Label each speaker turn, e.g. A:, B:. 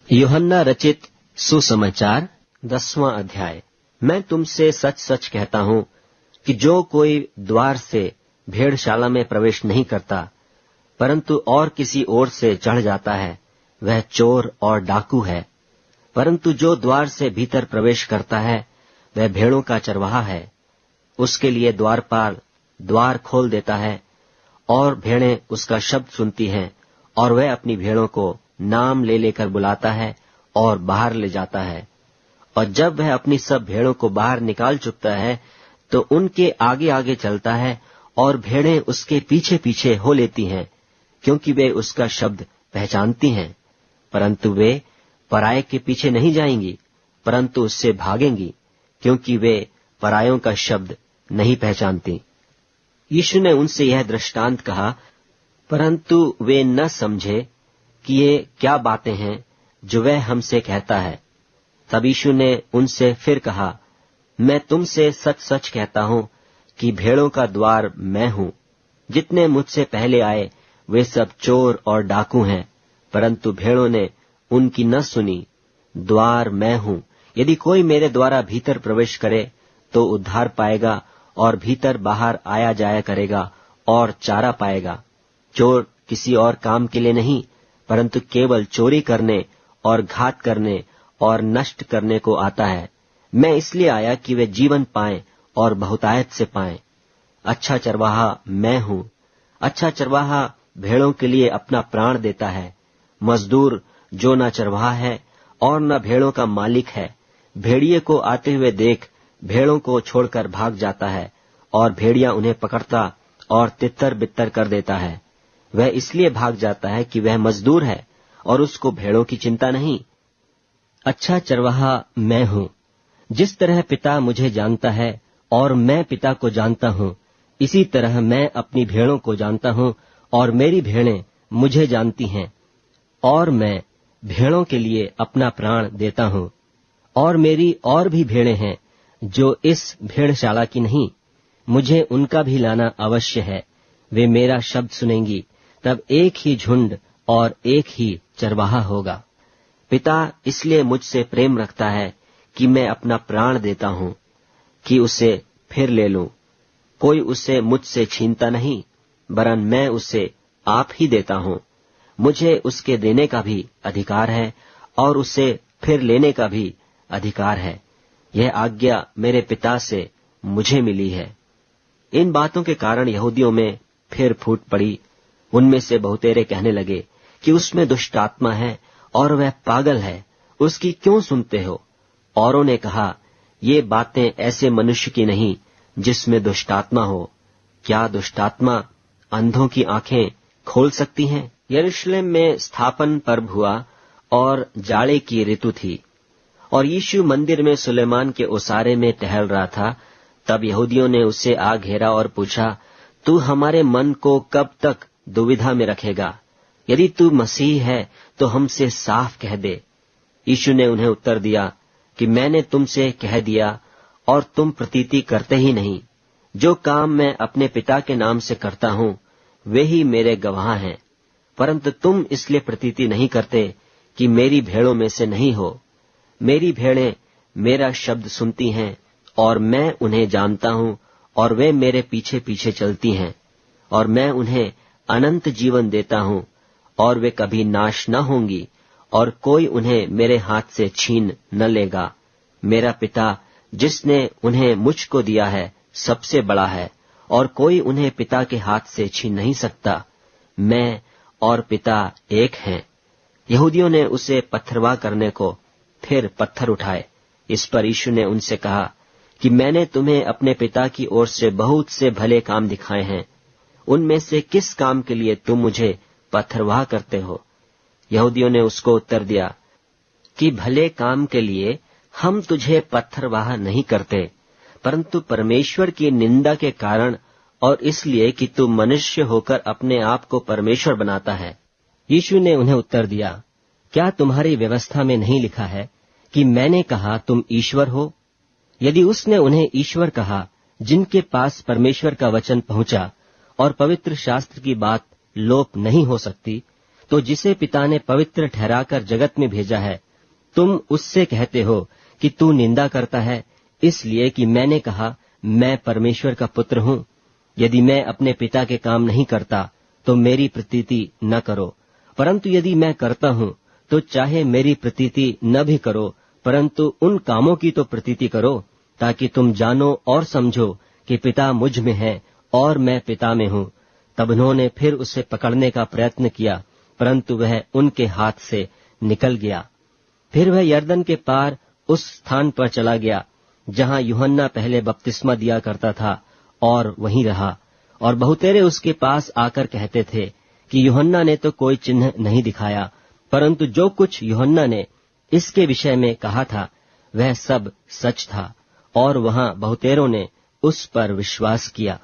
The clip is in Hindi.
A: यूहन्ना रचित सुसमाचार 10वां अध्याय। मैं तुमसे सच सच कहता हूं कि जो कोई द्वार से भेड़शाला में प्रवेश नहीं करता परंतु और किसी ओर से चढ़ जाता है, वह चोर और डाकू है। परंतु जो द्वार से भीतर प्रवेश करता है वह भेड़ों का चरवाहा है। उसके लिए द्वारपाल द्वार खोल देता है और भेड़ें उसका शब्द सुनती हैं, और वह अपनी भेड़ों को नाम ले लेकर बुलाता है और बाहर ले जाता है। और जब वह अपनी सब भेड़ों को बाहर निकाल चुकता है तो उनके आगे आगे चलता है, और भेड़ें उसके पीछे पीछे हो लेती हैं, क्योंकि वे उसका शब्द पहचानती हैं। परंतु वे पराये के पीछे नहीं जाएंगी, परंतु उससे भागेंगी, क्योंकि वे परायों का शब्द नहीं पहचानती। यीशु ने उनसे यह दृष्टांत कहा, परंतु वे न समझे कि ये क्या बातें हैं जो वह हमसे कहता है। तब यीशु ने उनसे फिर कहा, मैं तुमसे सच सच कहता हूं कि भेड़ों का द्वार मैं हूं। जितने मुझसे पहले आए वे सब चोर और डाकू हैं, परंतु भेड़ों ने उनकी न सुनी। द्वार मैं हूं। यदि कोई मेरे द्वारा भीतर प्रवेश करे तो उद्धार पाएगा, और भीतर बाहर आया जाया करेगा और चारा पाएगा। चोर किसी और काम के लिए नहीं, परंतु केवल चोरी करने और घात करने और नष्ट करने को आता है। मैं इसलिए आया कि वे जीवन पाएं और बहुतायत से पाएं। अच्छा चरवाहा मैं हूं। अच्छा चरवाहा भेड़ों के लिए अपना प्राण देता है। मजदूर जो न चरवाहा है और न भेड़ों का मालिक है, भेड़िए को आते हुए देख भेड़ों को छोड़कर भाग जाता है, और भेड़िया उन्हें पकड़ता और तितर बितर कर देता है। वह इसलिए भाग जाता है कि वह मजदूर है और उसको भेड़ों की चिंता नहीं। अच्छा चरवाहा मैं हूं। जिस तरह पिता मुझे जानता है और मैं पिता को जानता हूं, इसी तरह मैं अपनी भेड़ों को जानता हूं, और मेरी भेड़ें मुझे जानती हैं, और मैं भेड़ों के लिए अपना प्राण देता हूं। और मेरी और भी भेड़ें हैं जो इस भेड़शाला की नहीं, मुझे उनका भी लाना अवश्य है। वे मेरा शब्द सुनेंगी, तब एक ही झुंड और एक ही चरवाहा होगा। पिता इसलिए मुझसे प्रेम रखता है कि मैं अपना प्राण देता हूं कि उसे फिर ले लूं। कोई उसे मुझसे छीनता नहीं, वरन मैं उसे आप ही देता हूं। मुझे उसके देने का भी अधिकार है और उसे फिर लेने का भी अधिकार है। यह आज्ञा मेरे पिता से मुझे मिली है। इन बातों के कारण यहूदियों में फिर फूट पड़ी। उनमें से बहुतेरे कहने लगे कि उसमें दुष्ट आत्मा है और वह पागल है, उसकी क्यों सुनते हो? औरों ने कहा, ये बातें ऐसे मनुष्य की नहीं जिसमें दुष्ट आत्मा हो। क्या दुष्ट आत्मा अंधों की आंखें खोल सकती हैं? यरूशलेम में स्थापन पर्व हुआ और जाड़े की ऋतु थी, और यीशु मंदिर में सुलेमान के ओसारे में टहल रहा था। तब यहूदियों ने उसे आ घेरा और पूछा, तू हमारे मन को कब तक दुविधा में रखेगा? यदि तू मसीह है तो हमसे साफ कह दे। यीशु ने उन्हें उत्तर दिया कि मैंने तुमसे कह दिया और तुम प्रतीति करते ही नहीं। जो काम मैं अपने पिता के नाम से करता हूं वे ही मेरे गवाह हैं, परंतु तुम इसलिए प्रतीति नहीं करते कि मेरी भेड़ों में से नहीं हो। मेरी भेड़ें मेरा शब्द सुनती हैं और मैं उन्हें जानता हूं, और वे मेरे पीछे पीछे चलती हैं, और मैं उन्हें अनंत जीवन देता हूं, और वे कभी नाश न होंगी, और कोई उन्हें मेरे हाथ से छीन न लेगा। मेरा पिता जिसने उन्हें मुझको दिया है सबसे बड़ा है, और कोई उन्हें पिता के हाथ से छीन नहीं सकता। मैं और पिता एक हैं। यहूदियों ने उसे पत्थरवाह करने को फिर पत्थर उठाए। इस पर यीशु ने उनसे कहा कि मैंने तुम्हें अपने पिता की ओर से बहुत से भले काम दिखाए हैं, उनमें से किस काम के लिए तुम मुझे पत्थरवाह करते हो? यहूदियों ने उसको उत्तर दिया कि भले काम के लिए हम तुझे पत्थरवाह नहीं करते, परंतु परमेश्वर की निंदा के कारण, और इसलिए कि तू मनुष्य होकर अपने आप को परमेश्वर बनाता है। यीशु ने उन्हें उत्तर दिया, क्या तुम्हारी व्यवस्था में नहीं लिखा है कि मैंने कहा तुम ईश्वर हो? यदि उसने उन्हें ईश्वर कहा जिनके पास परमेश्वर का वचन पहुंचा और पवित्र शास्त्र की बात लोप नहीं हो सकती, तो जिसे पिता ने पवित्र ठहराकर जगत में भेजा है, तुम उससे कहते हो कि तू निंदा करता है, इसलिए कि मैंने कहा मैं परमेश्वर का पुत्र हूँ। यदि मैं अपने पिता के काम नहीं करता तो मेरी प्रतीति न करो, परंतु यदि मैं करता हूँ तो चाहे मेरी प्रतीति न भी करो, परंतु उन कामों की तो प्रतीति करो, ताकि तुम जानो और समझो कि पिता मुझ में है और मैं पिता में हूँ। तब उन्होंने फिर उसे पकड़ने का प्रयत्न किया, परंतु वह उनके हाथ से निकल गया। फिर वह यरदन के पार उस स्थान पर चला गया जहाँ यूहन्ना पहले बपतिस्मा दिया करता था, और वहीं रहा। और बहुतेरे उसके पास आकर कहते थे कि यूहन्ना ने तो कोई चिन्ह नहीं दिखाया, परंतु जो कुछ यूहन्ना ने इसके विषय में कहा था वह सब सच था। और वहाँ बहुतेरों ने उस पर विश्वास किया।